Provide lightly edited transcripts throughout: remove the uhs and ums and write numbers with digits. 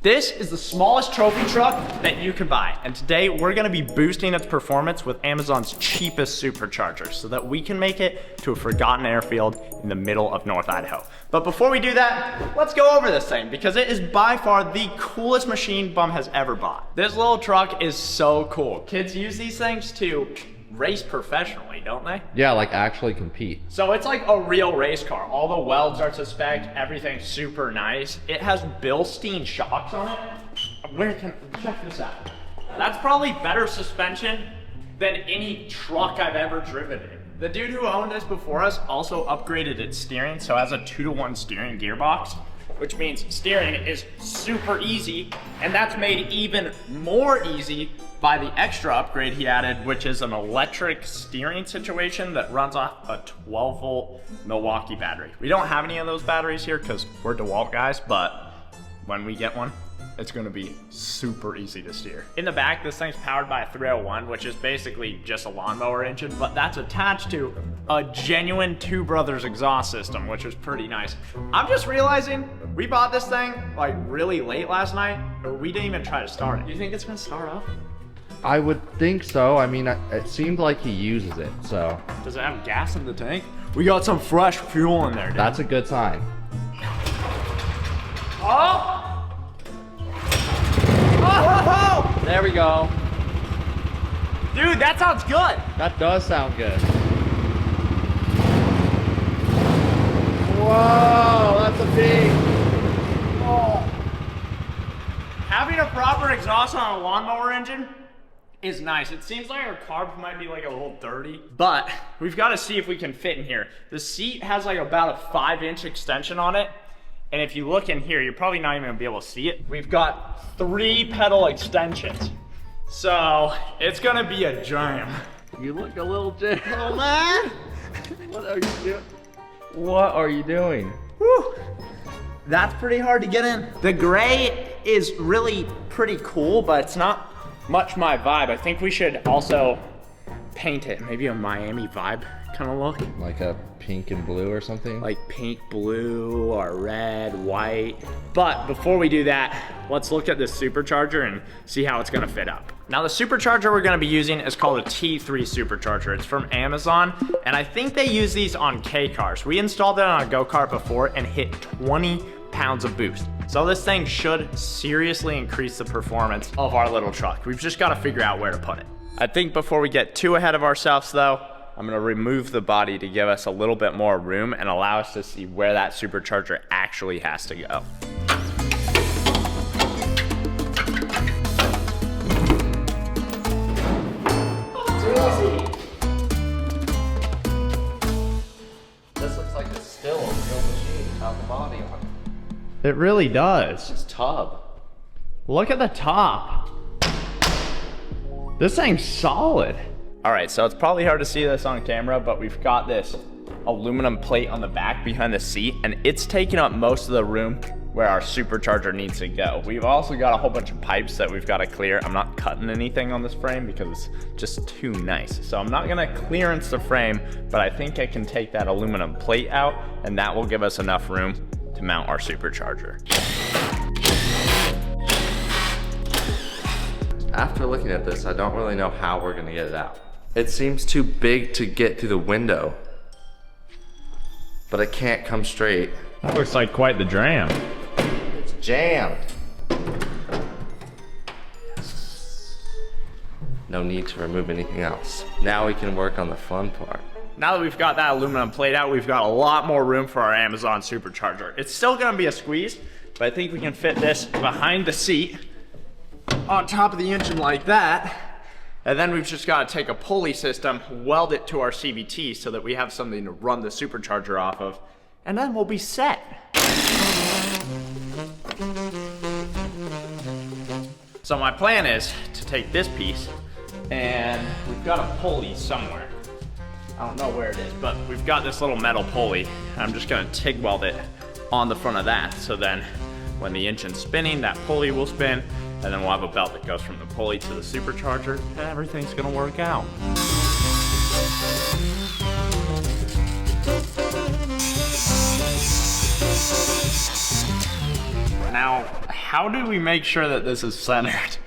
This is the smallest trophy truck that you can buy. And today we're gonna be boosting its performance with Amazon's cheapest supercharger so that we can make it to a forgotten airfield in the middle of North Idaho. But before we do that, let's go over this thing because it is by far the coolest machine Bum has ever bought. This little truck is so cool. Kids use these things to race professionally, don't they? Yeah, like actually compete. So it's like a real race car. All the welds are to spec, everything's super nice. It has Bilstein shocks on it. Check this out. That's probably better suspension than any truck I've ever driven in. The dude who owned this before us also upgraded its steering, so it has a 2-to-1 steering gearbox, which means steering is super easy, and that's made even more easy by the extra upgrade he added, which is an electric steering situation that runs off a 12-volt Milwaukee battery. We don't have any of those batteries here because we're DeWalt guys, but when we get one, it's gonna be super easy to steer. In the back, this thing's powered by a 301, which is basically just a lawnmower engine, but that's attached to a genuine Two Brothers exhaust system, which is pretty nice. I'm just realizing we bought this thing like really late last night, but we didn't even try to start it. Do you think it's gonna start up? I would think so. I mean, it seemed like he uses it, so. Does it have gas in the tank? We got some fresh fuel in there, dude. That's a good sign. Oh! Oh! There we go. Dude, that sounds good. That does sound good. Whoa, that's a big. Oh. Having a proper exhaust on a lawnmower engine is nice. It seems like our carb might be like a little dirty, but we've got to see if we can fit in here. The seat has like about a 5-inch extension on it. And if you look in here, you're probably not even gonna be able to see it. We've got 3 pedal extensions. So it's gonna be a jam. You look a little jam. Oh man! What are you doing? What are you doing? Whew. That's pretty hard to get in. The gray is really pretty cool, but it's not much my vibe. I think we should also paint it, maybe a Miami vibe kind of look. Like a pink and blue or something? Like pink, blue, or red, white. But before we do that, let's look at this supercharger and see how it's gonna fit up. Now the supercharger we're gonna be using is called a T3 supercharger. It's from Amazon, and I think they use these on K cars. We installed it on a go-kart before and hit 20 pounds of boost. So this thing should seriously increase the performance of our little truck. We've just gotta figure out where to put it. I think before we get too ahead of ourselves though, I'm gonna remove the body to give us a little bit more room and allow us to see where that supercharger actually has to go. This looks like it's still a real machine without the body on it. It really does. It's tub. Look at the top. This thing's solid. All right, so it's probably hard to see this on camera, but we've got this aluminum plate on the back behind the seat, and it's taking up most of the room where our supercharger needs to go. We've also got a whole bunch of pipes that we've got to clear. I'm not cutting anything on this frame because it's just too nice. So I'm not gonna clearance the frame, but I think I can take that aluminum plate out, and that will give us enough room to mount our supercharger. After looking at this, I don't really know how we're gonna get it out. It seems too big to get through the window, but it can't come straight. That looks like quite the jam. It's jammed. No need to remove anything else. Now we can work on the fun part. Now that we've got that aluminum plate out, we've got a lot more room for our Amazon supercharger. It's still gonna be a squeeze, but I think we can fit this behind the seat on top of the engine like that. And then we've just got to take a pulley system, weld it to our CVT so that we have something to run the supercharger off of, and then we'll be set. So my plan is to take this piece, and we've got a pulley somewhere. I don't know where it is, but we've got this little metal pulley. I'm just gonna TIG weld it on the front of that, so then when the engine's spinning, that pulley will spin, and then we'll have a belt that goes from the pulley to the supercharger, and everything's gonna work out. Now, How do we make sure that this is centered?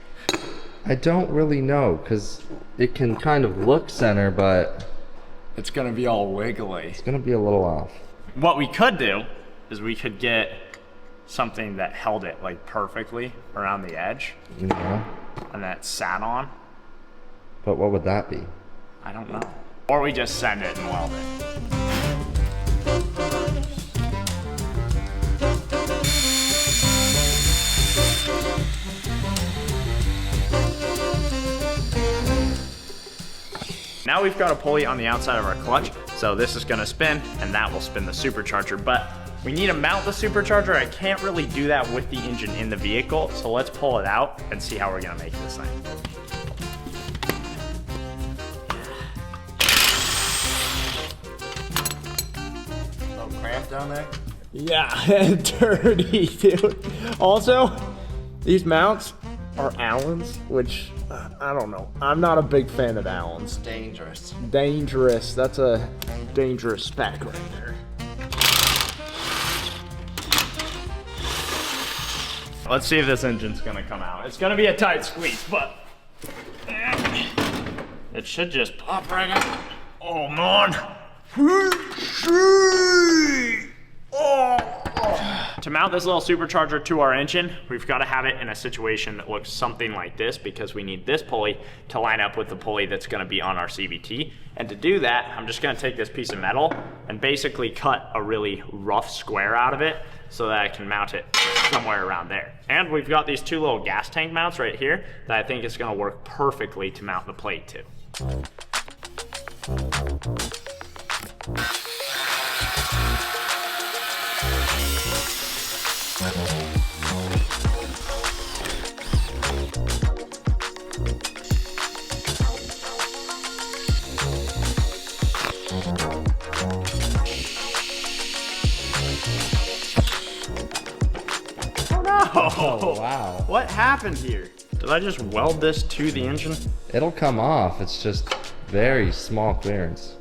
I don't really know, because it can kind of look center, but It's gonna be all wiggly. it's gonna be a little off. What we could do is we could get something that held it like perfectly around the edge You know? and that sat on. But what would that be? I don't know. Or we just send it and weld it. Now we've got a pulley on the outside of our clutch, so this is gonna spin and that will spin the supercharger, but we need to mount the supercharger. I can't really do that with the engine in the vehicle, so let's pull it out and see how we're gonna make this thing. No cramp down there? Yeah, dirty, dude. Also, these mounts are Allen's, which I don't know. I'm not a big fan of Allen's. Dangerous. Dangerous. That's a dangerous spec right there. Let's see if this engine's gonna come out. It's gonna be a tight squeeze, but it should just pop right out. Oh man. To mount this little supercharger to our engine, we've got to have it in a situation that looks something like this, because we need this pulley to line up with the pulley that's going to be on our CVT. And to do that, I'm just going to take this piece of metal and basically cut a really rough square out of it so that I can mount it somewhere around there. And we've got these two little gas tank mounts right here that I think is going to work perfectly to mount the plate to. Oh, wow. What happened here? Did I just weld this to the engine? It'll come off. It's just very small clearance.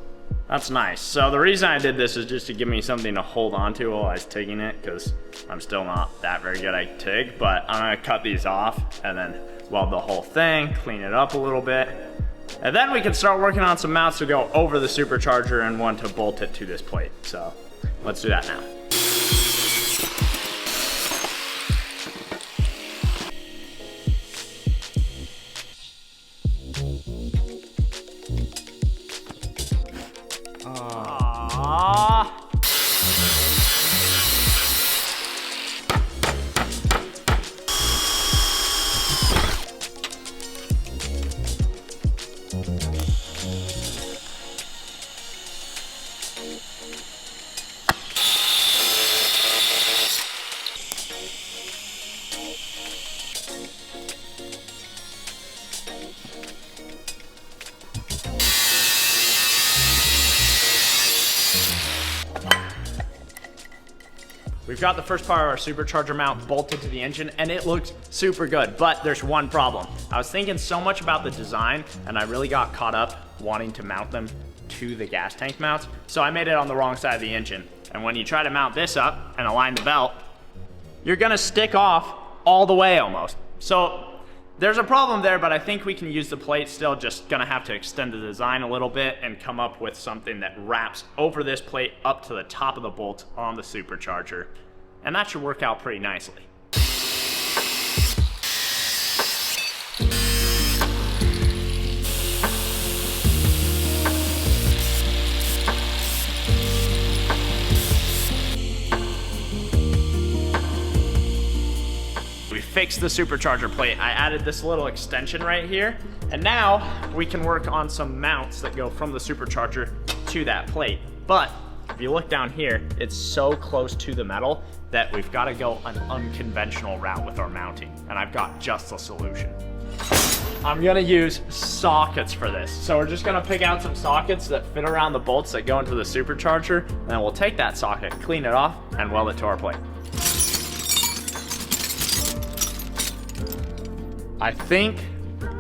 That's nice. So the reason I did this is just to give me something to hold on to while I was TIGging it, because I'm still not that very good at TIG, but I'm gonna cut these off and then weld the whole thing, clean it up a little bit. And then we can start working on some mounts to go over the supercharger and one to bolt it to this plate. So let's do that now. We've got the first part of our supercharger mount bolted to the engine and it looks super good, but there's one problem. I was thinking so much about the design and I really got caught up wanting to mount them to the gas tank mounts, so I made it on the wrong side of the engine. And when you try to mount this up and align the belt, you're gonna stick off all the way almost. So there's a problem there, but I think we can use the plate still, just gonna have to extend the design a little bit and come up with something that wraps over this plate up to the top of the bolt on the supercharger. And that should work out pretty nicely. Fixed the supercharger plate. I added this little extension right here, and now we can work on some mounts that go from the supercharger to that plate. But if you look down here, it's so close to the metal that we've got to go an unconventional route with our mounting, and I've got just the solution. I'm gonna use sockets for this. So we're just gonna pick out some sockets that fit around the bolts that go into the supercharger, and then we'll take that socket, clean it off, and weld it to our plate. I think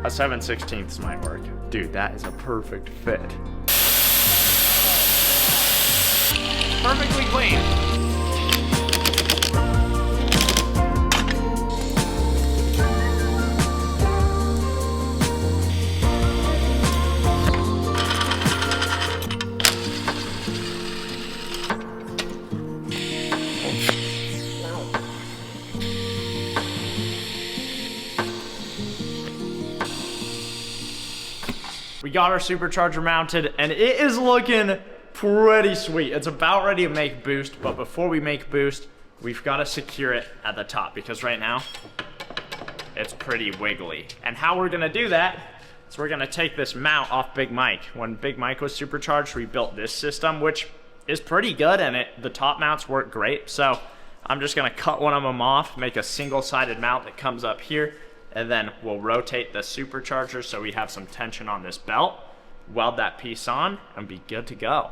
a 7/16 might work. Dude, that is a perfect fit. Perfectly clean. We got our supercharger mounted and it is looking pretty sweet. It's about ready to make boost, but before we make boost, we've got to secure it at the top because right now it's pretty wiggly. And how we're gonna do that is we're gonna take this mount off Big Mike. When Big Mike was supercharged, we built this system, which is pretty good, and the top mounts work great. So I'm just gonna cut one of them off, make a single-sided mount that comes up here, and then we'll rotate the supercharger so we have some tension on this belt, weld that piece on, and be good to go.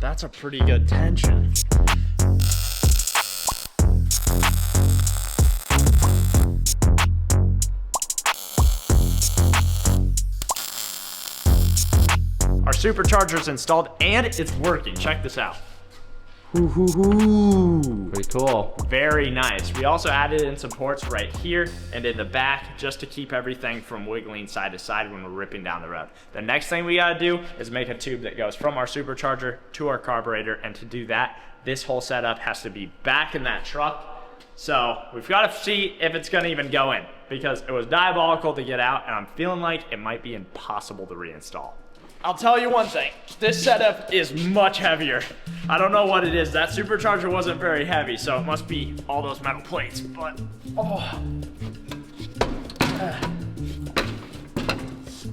That's a pretty good tension. Our supercharger's installed and it's working. Check this out. Pretty cool. Very nice. We also added in some ports right here and in the back just to keep everything from wiggling side to side when we're ripping down the road. The next thing we gotta do is make a tube that goes from our supercharger to our carburetor, and to do that, this whole setup has to be back in that truck. So we've gotta see if it's gonna even go in, because it was diabolical to get out and I'm feeling like it might be impossible to reinstall. I'll tell you one thing, this setup is much heavier. I don't know what it is. That supercharger wasn't very heavy, so it must be all those metal plates, but, oh.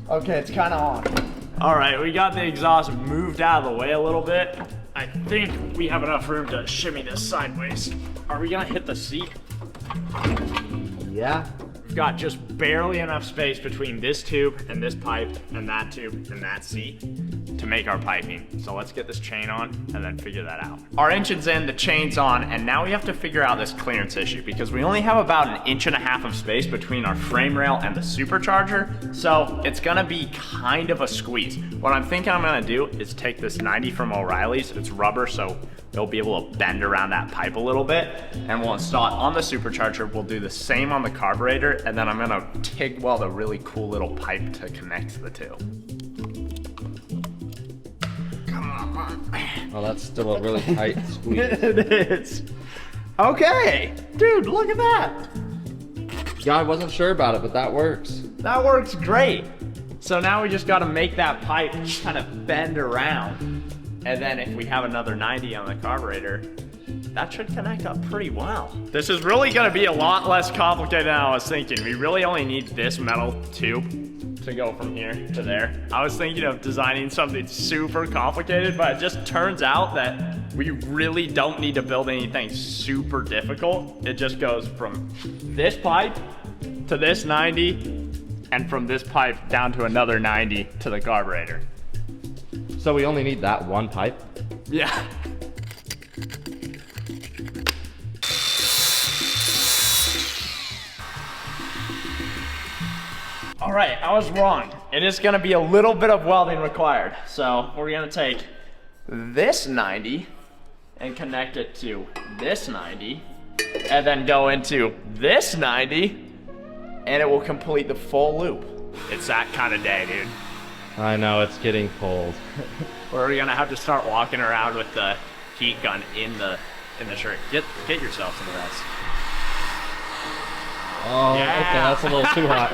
Okay, it's kind of on. All right, we got the exhaust moved out of the way a little bit. I think we have enough room to shimmy this sideways. Are we gonna hit the seat? Yeah. We've got just barely enough space between this tube and this pipe and that tube and that seat to make our piping. So let's get this chain on and then figure that out. Our engine's in, the chain's on, and now we have to figure out this clearance issue because we only have about 1.5 inches of space between our frame rail and the supercharger. So it's gonna be kind of a squeeze. What I'm thinking I'm gonna do is take this 90 from O'Reilly's. It's rubber, so it'll be able to bend around that pipe a little bit, and we'll install it on the supercharger. We'll do the same on the carburetor, and then I'm gonna TIG weld a really cool little pipe to connect the two. Come on. Oh, that's still a really tight squeeze. It is. Okay, dude, look at that. Yeah, I wasn't sure about it, but that works. That works great. So now we just gotta make that pipe kind of bend around. And then if we have another 90 on the carburetor, that should connect up pretty well. This is really gonna be a lot less complicated than I was thinking. We really only need this metal tube to go from here to there. I was thinking of designing something super complicated, but it just turns out that we really don't need to build anything super difficult. It just goes from this pipe to this 90, and from this pipe down to another 90 to the carburetor. So we only need that one pipe? Yeah. All right, I was wrong. It is gonna be a little bit of welding required. So we're gonna take this 90 and connect it to this 90, and then go into this 90, and it will complete the full loop. It's that kind of day, dude. I know, it's getting cold. We're gonna have to start walking around with the heat gun in the shirt. Get yourself some of this. Oh, Yeah. okay, that's a little too hot.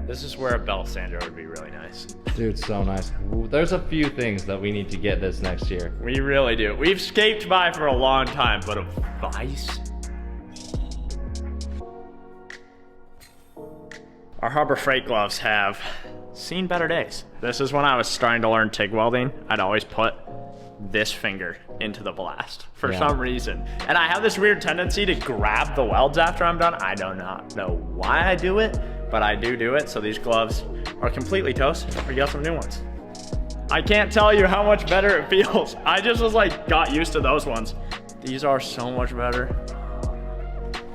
This is where a belt sander would be really nice. Dude, so nice. There's a few things that we need to get this next year. We really do. We've scaped by for a long time, but a vise? Our Harbor Freight gloves have seen better days. This is when I was starting to learn TIG welding. I'd always put this finger into the blast for some reason. And I have this weird tendency to grab the welds after I'm done. I do not know why I do it, but I do it. So these gloves are completely toast. We got some new ones. I can't tell you how much better it feels. I just was like, got used to those ones. These are so much better.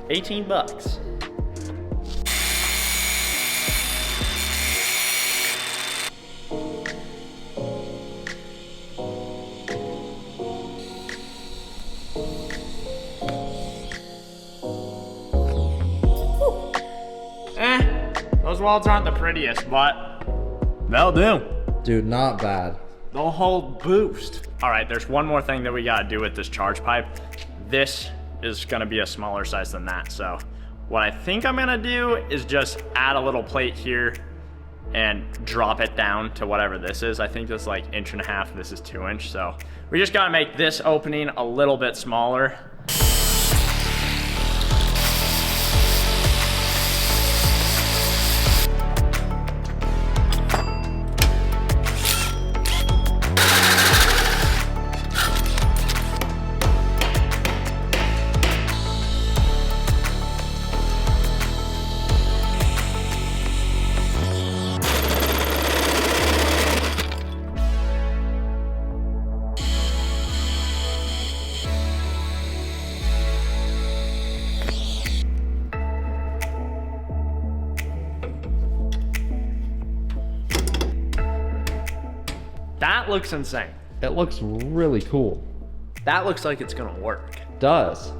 18 bucks. welds aren't the prettiest, but they'll do. Dude, not bad. They'll hold boost. All right, there's one more thing that we gotta do with this charge pipe. This is gonna be a smaller size than that. So what I think I'm gonna do is just add a little plate here and drop it down to whatever this is. I think this is like 1.5 inches, this is 2 inch. So we just gotta make this opening a little bit smaller. That looks insane. It looks really cool. That looks like it's gonna work. Does.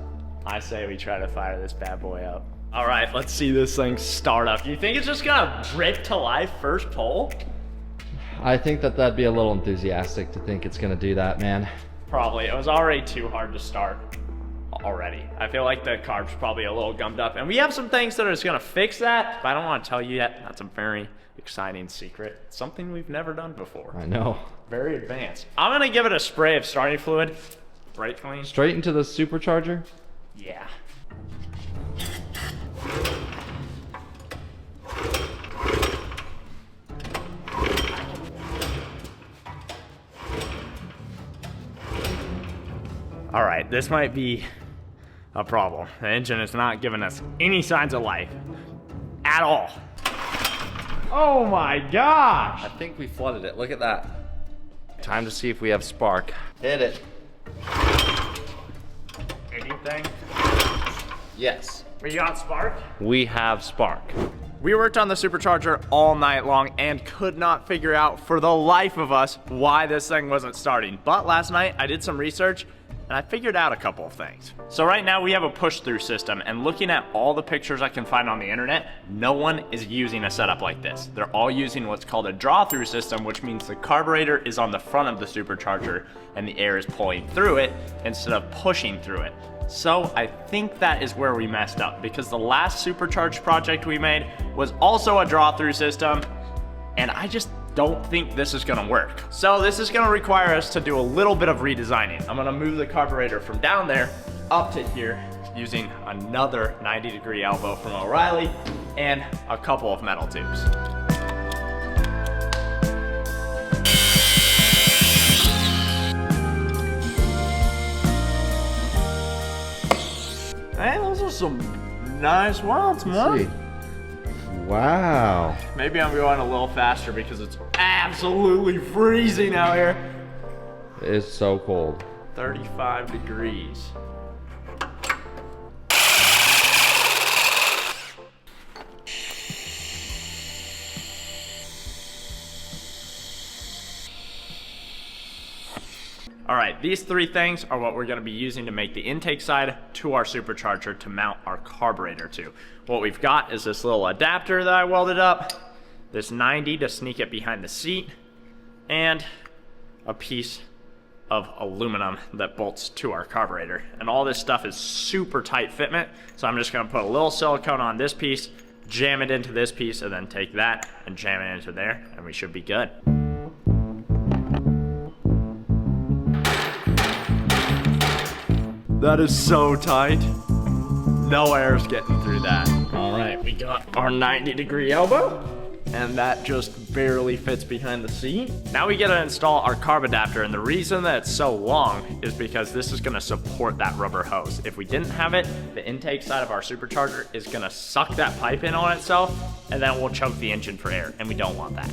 I say we try to fire this bad boy up. All right, let's see this thing start up. You think it's just gonna rip to life first pull? I think that'd be a little enthusiastic to think it's gonna do that, man. Probably. It was already too hard to start already. I feel like the carb's probably a little gummed up, and we have some things that are just gonna fix that, but I don't wanna tell you yet. That's a very exciting secret. Something we've never done before. I know. Very advanced. I'm gonna give it a spray of starting fluid. Brake clean. Straight into the supercharger? Yeah. All right, this might be a problem. The engine is not giving us any signs of life at all. Oh my gosh! I think we flooded it. Look at that. Time to see if we have spark. Hit it. Anything? Yes. We got spark? We have spark. We worked on the supercharger all night long and could not figure out for the life of us why this thing wasn't starting. But last night I did some research and I figured out a couple of things. So right now we have a push-through system, and looking at all the pictures I can find on the internet, no one is using a setup like this. They're all using what's called a draw-through system, which means the carburetor is on the front of the supercharger and the air is pulling through it instead of pushing through it. So I think that is where we messed up, because the last supercharged project we made was also a draw-through system, and I just don't think this is gonna work. So this is gonna require us to do a little bit of redesigning. I'm gonna move the carburetor from down there up to here using another 90-degree elbow from O'Reilly and a couple of metal tubes. Hey, those are some nice welds, man. Wow. Maybe I'm going a little faster because it's absolutely freezing out here. It's so cold. 35 degrees. All right, these three things are what we're gonna be using to make the intake side to our supercharger to mount our carburetor to. What we've got is this little adapter that I welded up, this 90 to sneak it behind the seat, and a piece of aluminum that bolts to our carburetor. And all this stuff is super tight fitment, so I'm just gonna put a little silicone on this piece, jam it into this piece, and then take that and jam it into there, and we should be good. That is so tight. No air's getting through that. All right, we got our 90-degree elbow, and that just barely fits behind the seat. Now we gotta install our carb adapter, and the reason that it's so long is because this is gonna support that rubber hose. If we didn't have it, the intake side of our supercharger is gonna suck that pipe in on itself, and then we'll choke the engine for air, and we don't want that.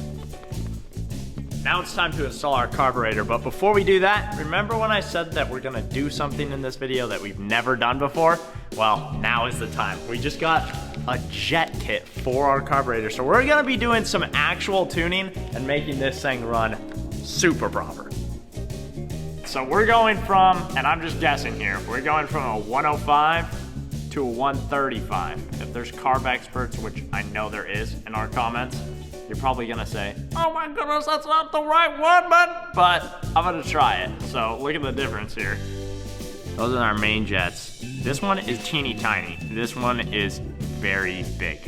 Now it's time to install our carburetor, but before we do that, remember when I said that we're gonna do something in this video that we've never done before? Well, now is the time. We just got a jet kit for our carburetor, so we're gonna be doing some actual tuning and making this thing run super proper. So we're going from, and I'm just guessing here, we're going from a 105 to a 135. If there's carb experts, which I know there is in our comments, you're probably gonna say, oh my goodness, that's not the right one, but I'm gonna try it. So look at the difference here. Those are our main jets. This one is teeny tiny. This one is very big.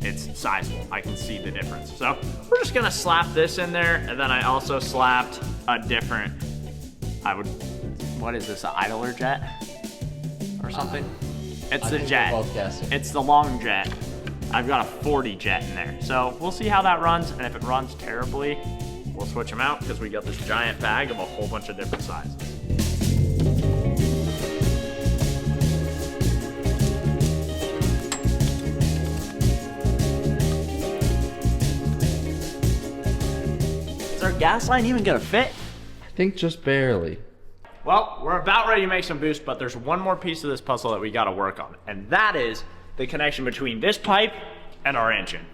It's sizable. I can see the difference. So we're just gonna slap this in there, and then I also slapped a different, what is this, an idler jet or something? It's the jet. It's the long jet. I've got a 40 jet in there. So we'll see how that runs, and if it runs terribly, we'll switch them out because we got this giant bag of a whole bunch of different sizes. Is our gas line even gonna fit? I think just barely. Well, we're about ready to make some boost, but there's one more piece of this puzzle that we gotta work on, and that is the connection between this pipe and our engine.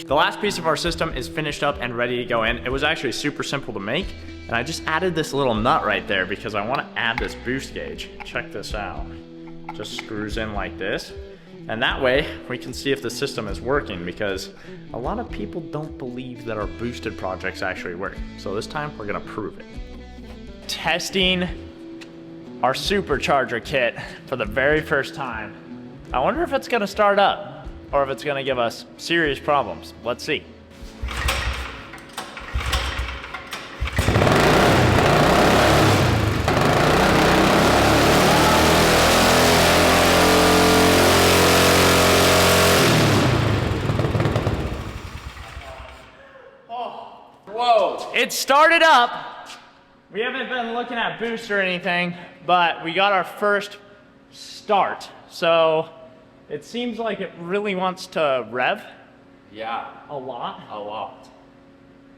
The last piece of our system is finished up and ready to go in. It was actually super simple to make, and I just added this little nut right there because I want to add this boost gauge. Check this out. Just screws in like this, and that way we can see if the system is working, because a lot of people don't believe that our boosted projects actually work. So this time we're gonna prove it. Testing our Supercharger kit for the very first time. I wonder if it's gonna start up, or if it's gonna give us serious problems. Let's see. Oh, whoa, it started up. We haven't been looking at boost or anything, but we got our first start. So it seems like it really wants to rev. Yeah. A lot. A lot.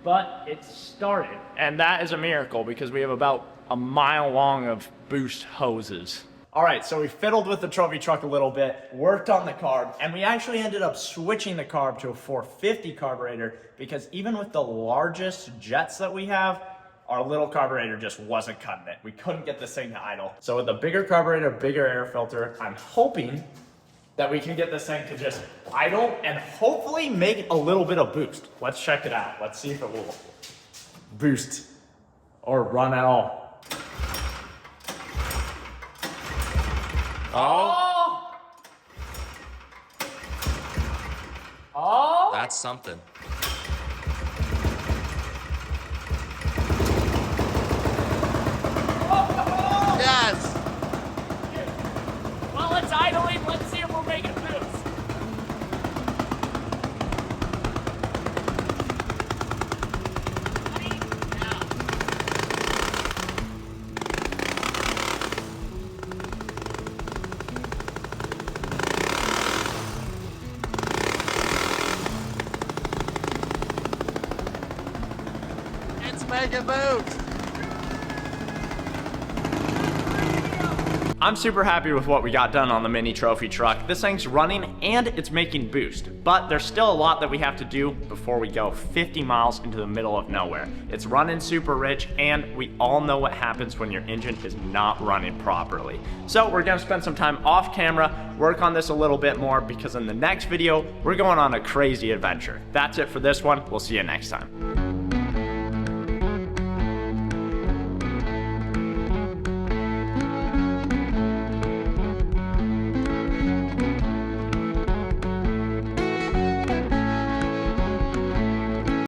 But it started, and that is a miracle because we have about a mile long of boost hoses. All right, so we fiddled with the trophy truck a little bit, worked on the carb, and we actually ended up switching the carb to a 450 carburetor because even with the largest jets that we have, our little carburetor just wasn't cutting it. We couldn't get this thing to idle. So with the bigger carburetor, bigger air filter, I'm hoping that we can get this thing to just idle and hopefully make a little bit of boost. Let's check it out. Let's see if it will boost or run at all. Oh. Oh. That's something. Yes. While it's idling, let's see if we're making boost. It's making boost. I'm super happy with what we got done on the mini trophy truck. This thing's running and it's making boost, but there's still a lot that we have to do before we go 50 miles into the middle of nowhere. It's running super rich, and we all know what happens when your engine is not running properly. So we're gonna spend some time off camera, work on this a little bit more, because in the next video, we're going on a crazy adventure. That's it for this one. We'll see you next time.